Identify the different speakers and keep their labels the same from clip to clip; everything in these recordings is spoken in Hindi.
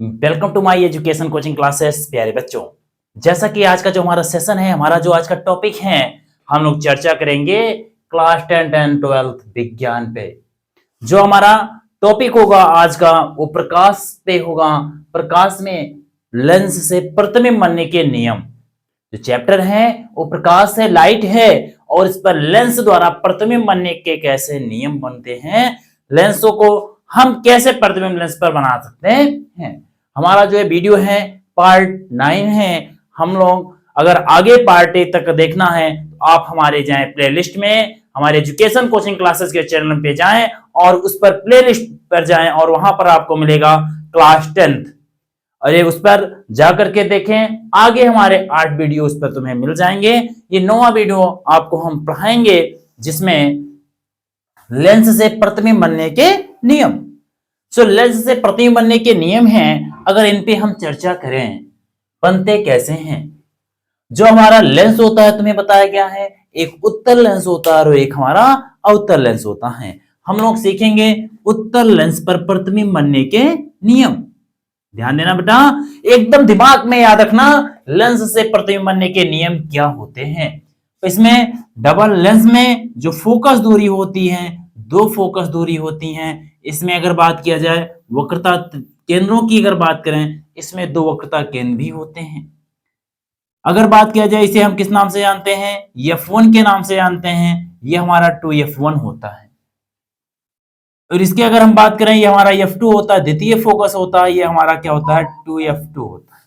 Speaker 1: Welcome to my education coaching classes. प्यारे बच्चों, जैसा कि आज का जो हमारा सेशन है, हमारा जो आज का टॉपिक है, हम लोग चर्चा करेंगे क्लास 10 एंड 12 विज्ञान पे। जो हमारा टॉपिक होगा आज का वो प्रकाश पे होगा। प्रकाश में लेंस से प्रतिबिंब बनने के नियम। जो चैप्टर है वो प्रकाश है, लाइट है, और इस पर लेंस द्वारा प्रतिबिंब बनने के कैसे नियम बनते हैं, लेंसों को हम कैसे प्रतिबिंब लेंस पर बना सकते हैं। हमारा जो है वीडियो है पार्ट 9 है। हम लोग अगर आगे पार्ट 8 तक देखना है तो आप हमारे जाएं प्लेलिस्ट में, हमारे एजुकेशन कोचिंग क्लासेस के चैनल पे जाएं और उस पर प्लेलिस्ट पर जाएं और वहां पर आपको मिलेगा क्लास 10th। और ये उस पर जाकर के देखें, आगे हमारे 8 वीडियो उस पर तुम्हें मिल जाएंगे। ये 9वां वीडियो आपको हम पढ़ाएंगे जिसमें लेंस से प्रतिबिंब बनने के नियम। लेंस से प्रतिबिंब बनने के नियम हैं, अगर इन पे हम चर्चा करें, बनते कैसे हैं। जो हमारा लेंस होता है तुम्हें बताया गया है, एक उत्तल लेंस होता है और एक हमारा अवतल लेंस होता है। हम लोग सीखेंगे उत्तल लेंस पर प्रतिबिंब बनने के नियम। ध्यान देना बेटा, एकदम दिमाग में याद रखना, लेंस से प्रतिबिंब बनने के नियम क्या होते हैं। तो इसमें डबल लेंस में जो फोकस दूरी होती है, 2 फोकस दूरी होती हैं। इसमें अगर बात किया जाए वक्रता केंद्रों की, अगर बात करें, इसमें 2 वक्रता केंद्र भी होते हैं। अगर बात किया जाए इसे हम किस नाम से जानते हैं, F1 के नाम से जानते हैं। ये हमारा 2F1 होता है। और इसकी अगर हम बात करें, ये हमारा F2 होता है, द्वितीय फोकस होता है। ये हमारा क्या होता है, 2F2 होता है।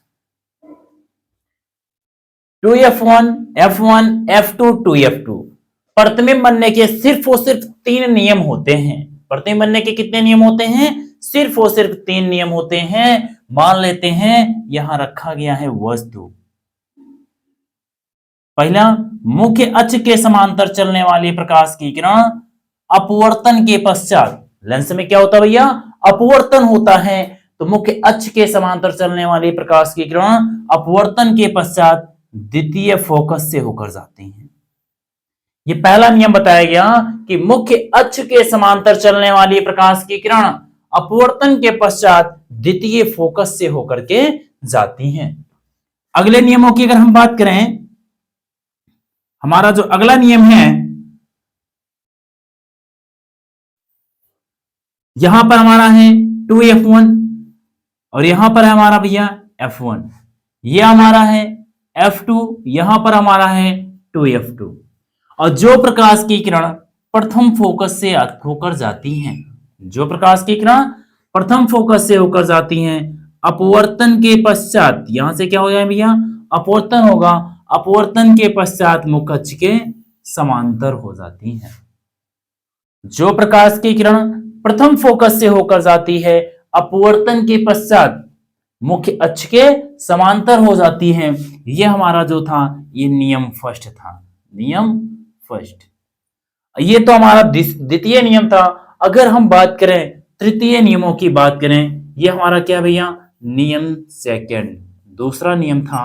Speaker 1: 2F1, F1, F2, 2F2। प्रतिबिंब बनने के सिर्फ और सिर्फ 3 नियम होते हैं। प्रतिबिंब बनने के कितने नियम होते हैं, सिर्फ और सिर्फ 3 नियम होते हैं। मान लेते हैं यहां रखा गया है वस्तु। पहला, मुख्य अक्ष के समांतर चलने वाली प्रकाश की किरण अपवर्तन के पश्चात, लेंस में क्या होता है भैया, अपवर्तन होता है। तो मुख्य अक्ष के समांतर चलने वाली प्रकाश की किरण अपवर्तन के पश्चात द्वितीय फोकस से होकर जाती हैं। ये पहला नियम बताया गया कि मुख्य अक्ष के समांतर चलने वाली प्रकाश की किरण अपवर्तन के पश्चात द्वितीय फोकस से होकर के जाती हैं। अगले नियमों की अगर हम बात करें, हमारा जो अगला नियम है, यहां पर हमारा है 2F1 और यहां पर है हमारा भैया F1। ये हमारा है F2, यहां पर हमारा है 2F2। और जो प्रकाश की किरण प्रथम फोकस से होकर जाती हैं, जो प्रकाश की किरण प्रथम फोकस से होकर जाती हैं, अपवर्तन के पश्चात, यहां से क्या हो जाए भैया, अपवर्तन होगा। अपवर्तन के पश्चात मुख्य अक्ष के समांतर हो जाती हैं। जो प्रकाश की किरण प्रथम फोकस से होकर जाती है, अपवर्तन के पश्चात मुख्य अक्ष के समांतर हो जाती है। यह हमारा जो था, ये नियम फर्स्ट था, नियम फर्स्ट। ये तो हमारा द्वितीय नियम था। अगर हम बात करें तृतीय नियमों की बात करें, ये हमारा क्या भैया, नियम सेकंड, दूसरा नियम था।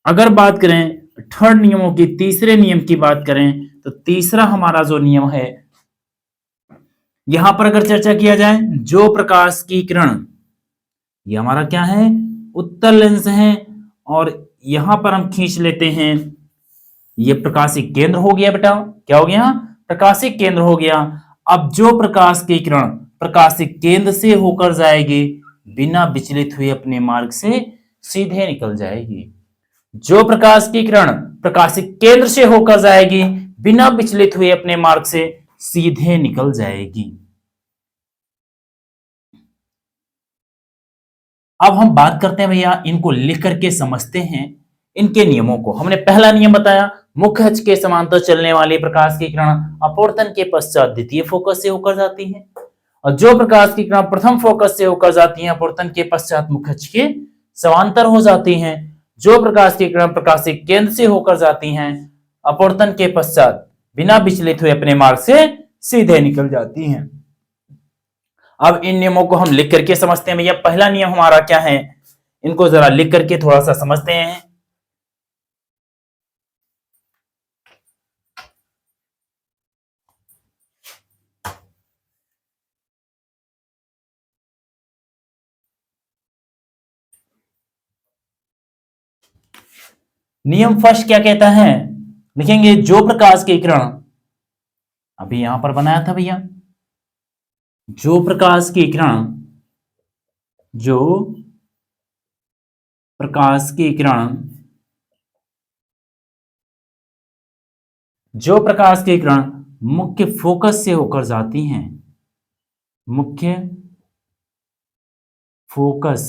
Speaker 1: अगर बात करें थर्ड नियमों की, तीसरे नियम की बात करें, तो तीसरा हमारा जो नियम है, यहां पर अगर चर्चा किया जाए, जो प्रकाश की किरण, ये हमारा क्या है, उत्तल लेंस है, और यहां पर हम खींच लेते हैं, ये प्रकाशिक केंद्र हो गया बेटा। क्या हो गया, प्रकाशिक केंद्र हो गया। अब जो प्रकाश की किरण प्रकाशिक केंद्र से होकर जाएगी, बिना विचलित हुए अपने मार्ग से सीधे निकल जाएगी। जो प्रकाश की किरण प्रकाशिक केंद्र से होकर जाएगी, बिना विचलित हुए अपने मार्ग से सीधे निकल जाएगी। अब हम बात करते हैं भैया, इनको लिख करके समझते हैं इनके नियमों को। हमने पहला नियम बताया, मुख्य अक्ष के समांतर चलने वाली प्रकाश की किरण अपवर्तन के पश्चात द्वितीय फोकस से होकर जाती है। और जो प्रकाश की किरण प्रथम फोकस से होकर जाती है, अपवर्तन के पश्चात मुख्य अक्ष के समांतर हो जाती हैं। जो प्रकाश की किरण प्रकाशिक केंद्र से होकर जाती हैं, अपवर्तन के पश्चात बिना विचलित हुए अपने मार्ग से सीधे निकल जाती हैं। अब इन नियमों को हम लिख करके समझते हैं भैया। पहला नियम हमारा क्या है, इनको जरा लिख करके थोड़ा सा समझते हैं। नियम फर्स्ट क्या कहता है, लिखेंगे जो प्रकाश के किरण, अभी यहां पर बनाया था भैया, जो प्रकाश की किरण, जो प्रकाश की किरण, जो प्रकाश की किरण मुख्य फोकस से होकर जाती हैं, मुख्य फोकस,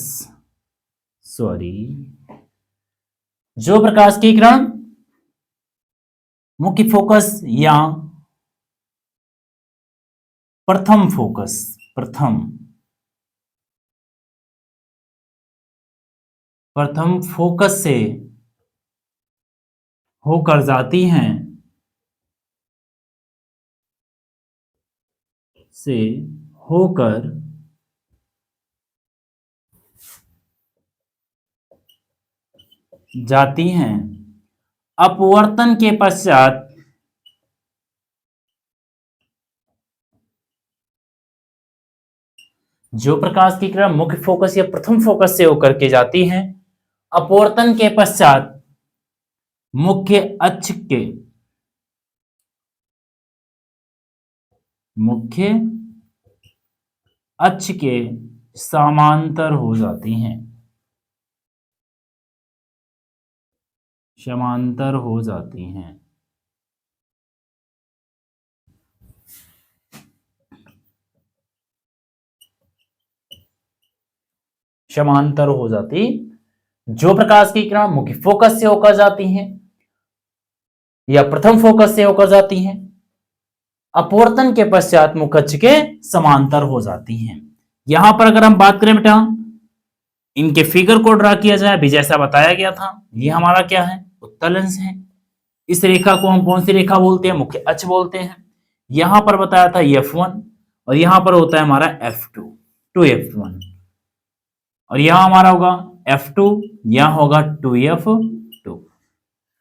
Speaker 1: सॉरी, जो प्रकाश की किरण मुख्य फोकस या प्रथम फोकस, प्रथम फोकस से होकर जाती हैं, से होकर जाती हैं, अपवर्तन के पश्चात जो प्रकाश की किरण मुख्य फोकस या प्रथम फोकस से होकर के जाती हैं, अपवर्तन के पश्चात मुख्य अक्ष के, मुख्य अक्ष के समांतर हो जाती हैं, समांतर हो जाती हैं। समांतर हो जाती, जो प्रकाश की किरण मुख्य फोकस से होकर जाती हैं या प्रथम फोकस से होकर जाती हैं, अपवर्तन के पश्चात मुख्य अक्ष के समांतर हो जाती हैं। यहां पर अगर हम बात करें बेटा, इनके फिगर को ड्रा किया जाए, अभी जैसा बताया गया था, ये हमारा क्या है, उत्तल लेंस है। इस रेखा को हम कौन सी रेखा बोलते हैं, मुख्य अक्ष बोलते हैं। यहां पर बताया था F1 और यहां पर होता है हमारा F2, 2F1, और यहां हमारा होगा F2, यहां होगा 2F2।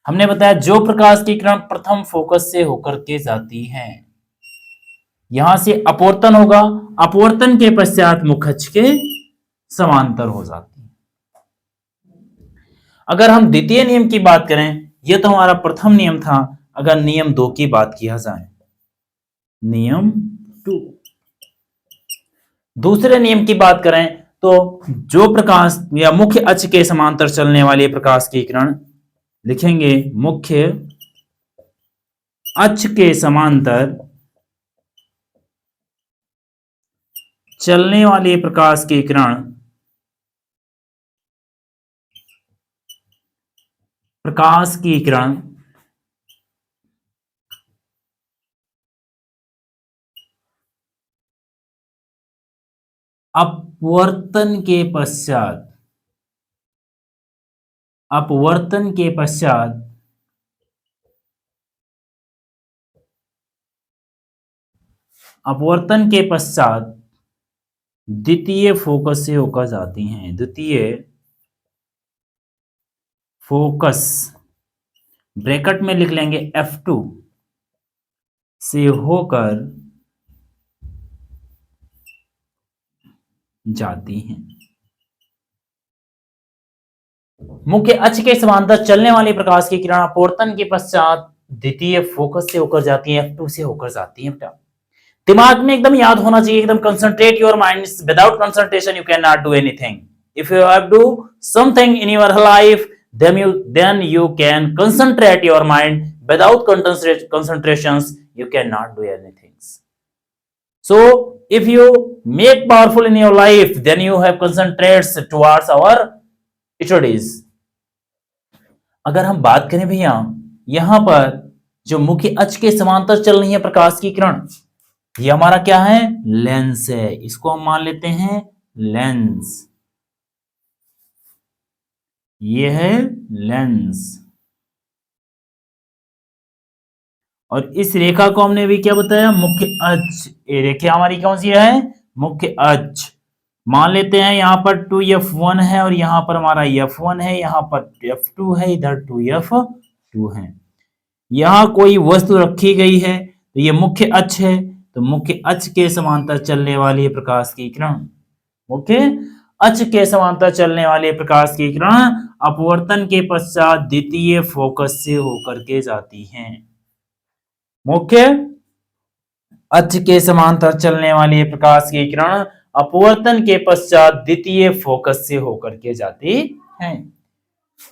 Speaker 1: हमने बताया जो प्रकाश की किरण प्रथम फोकस से होकर के जाती है, यहां से अपवर्तन होगा, अपवर्तन के पश्चात मुख्य अक्ष के समांतर हो जाती है। अगर हम द्वितीय नियम की बात करें, यह तो हमारा प्रथम नियम था। अगर नियम 2 की बात किया जाए, नियम 2, दूसरे नियम की बात करें तो जो प्रकाश या मुख्य अक्ष के समांतर चलने वाले प्रकाश की किरण, लिखेंगे मुख्य अक्ष के समांतर चलने वाले प्रकाश की किरण, प्रकाश की किरण अपवर्तन के पश्चात, अपवर्तन के पश्चात अपवर्तन के पश्चात द्वितीय फोकस से होकर जाती हैं, द्वितीय फोकस, ब्रैकेट में लिख लेंगे F2 से होकर जाती हैं। मुख्य अक्ष के समांतर चलने वाली प्रकाश की किरण अपवर्तन के पश्चात द्वितीय फोकस से होकर जाती है, F2 से होकर जाती है। बेटा दिमाग में एकदम याद होना चाहिए, एकदम concentrate your mind, without concentration you can not do anything. If you have do something in your life, then you can concentrate your mind. Without concentrations you cannot do anything. So if you make powerful in your life, then you have concentrates towards our studies. अगर हम बात करें भैया, यहां पर जो मुख्य अक्ष के समांतर चल रही है प्रकाश की किरण, ये हमारा क्या है, लेंस है। इसको हम मान लेते हैं लेंस, ये है लेंस। और इस रेखा को हमने भी क्या बताया, मुख्य अक्ष। ये रेखा हमारी कौन सी है, मुख्य अक्ष। मान लेते हैं यहां पर 2F1 है और यहां पर हमारा F1 है, यहां पर F2 है, इधर 2F2 है। यहां कोई वस्तु रखी गई है तो ये मुख्य अक्ष है, तो मुख्य अक्ष के समांतर चलने वाली प्रकाश की किरण मुख्य अक्ष के समांतर चलने वाले प्रकाश की किरण अपवर्तन के पश्चात द्वितीय फोकस से होकर के जाती हैं। मुख्य अक्ष के समांतर चलने वाली प्रकाश की किरण अपवर्तन के पश्चात द्वितीय फोकस से होकर के जाती हैं।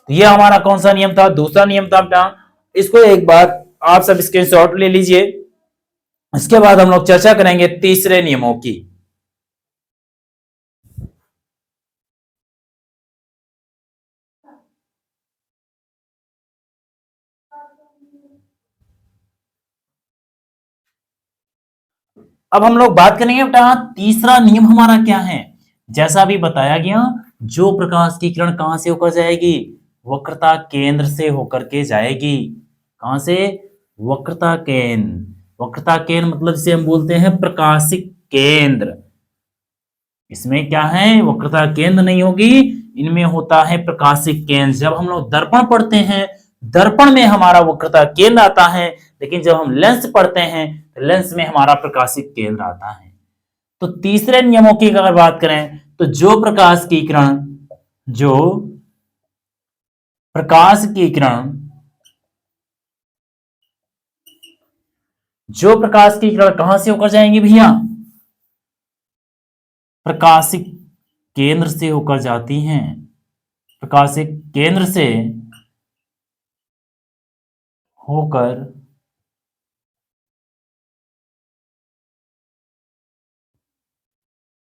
Speaker 1: तो यह हमारा कौन सा नियम था? दूसरा नियम था बेटा। इसको एक बार आप सब स्क्रीनशॉट ले लीजिए। इसके बाद हम लोग चर्चा करेंगे तीसरे नियमों की। अब हम लोग बात करेंगे बेटा तीसरा नियम हमारा क्या है। जैसा अभी बताया गया, जो प्रकाश की किरण कहां से होकर जाएगी? वक्रता केंद्र से होकर के जाएगी। कहां से? वक्रता केंद्र। वक्रता केंद्र मतलब जिसे हम बोलते हैं प्रकाशिक केंद्र। इसमें क्या है? वक्रता केंद्र नहीं होगी, इनमें होता है प्रकाशिक केंद्र। जब हम लोग दर्पण पढ़ते हैं, दर्पण में हमारा वक्रता केंद्र आता है, लेकिन जब हम लेंस पढ़ते हैं तो लेंस में हमारा प्रकाशिक केंद्र आता है। तो तीसरे नियमों की अगर बात करें तो जो प्रकाश की किरण कहां से होकर जाएंगी भैया? प्रकाशिक केंद्र से होकर जाती हैं। प्रकाशिक केंद्र से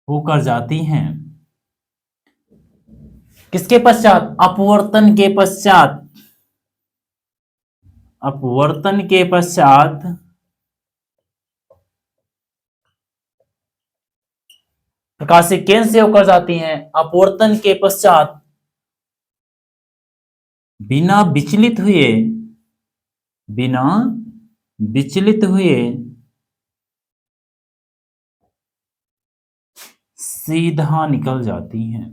Speaker 1: होकर जाती हैं। किसके पश्चात? अपवर्तन के पश्चात। अपवर्तन के पश्चात प्रकाशिक केंद्र से होकर जाती हैं। अपवर्तन के पश्चात बिना विचलित हुए सीधा निकल जाती हैं।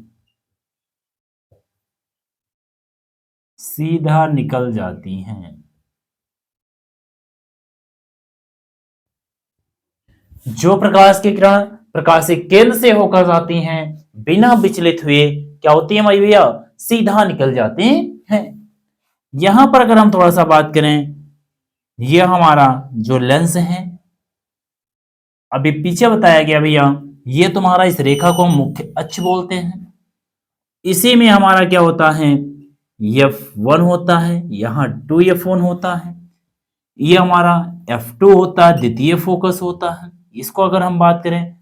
Speaker 1: सीधा निकल जाती हैं। जो प्रकाश की किरण प्रकाशिक केंद्र से होकर जाती हैं, बिना विचलित हुए क्या होती है हमारी भैया? सीधा निकल जाती हैं। यहां पर अगर हम थोड़ा सा बात करें, यह हमारा जो लेंस है, अभी पीछे बताया गया भैया, ये तुम्हारा इस रेखा को हम मुख्य अक्ष बोलते हैं। इसी में हमारा क्या होता है? F1 होता है, यहां 2F1 होता है, ये हमारा F2 होता है, द्वितीय फोकस होता है। इसको अगर हम बात करें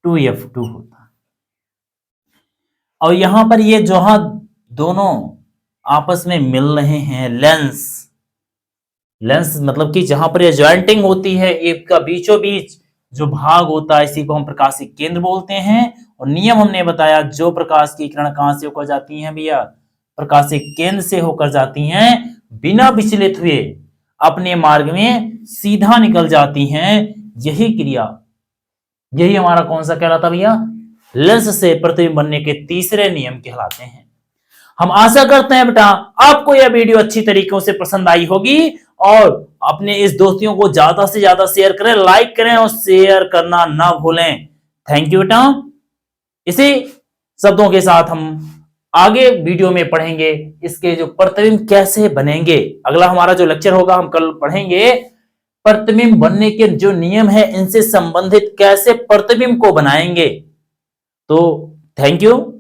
Speaker 1: 2F2 होता है। और यहां पर ये जहां दोनों आपस में मिल रहे हैं, लेंस मतलब कि जहां पर ये ज्वाइंटिंग होती है, एक का बीचों बीच जो भाग होता है, इसी को हम प्रकाशिक केंद्र बोलते हैं। और नियम हमने बताया, जो प्रकाश की किरण कहां से होकर जाती हैं भैया? प्रकाशिक केंद्र से होकर जाती हैं, बिना विचलित हुए अपने मार्ग में सीधा निकल जाती हैं। यही हमारा कौन सा कहलाता भैया? लेंस से प्रतिबिंब बनने के तीसरे नियम कहलाते हैं। हम आशा करते हैं बेटा आपको यह वीडियो अच्छी तरीकों से पसंद आई होगी, और अपने इस दोस्तियों को ज्यादा से ज्यादा शेयर करें, लाइक करें और शेयर करना ना भूलें। थैंक यू बेटा। इसी शब्दों के साथ हम आगे वीडियो में पढ़ेंगे इसके जो प्रतिबिंब कैसे बनेंगे। अगला हमारा जो लेक्चर होगा, हम कल पढ़ेंगे प्रतिबिंब बनने के जो नियम है, इनसे संबंधित कैसे प्रतिबिंब को बनाएंगे। तो थैंक यू।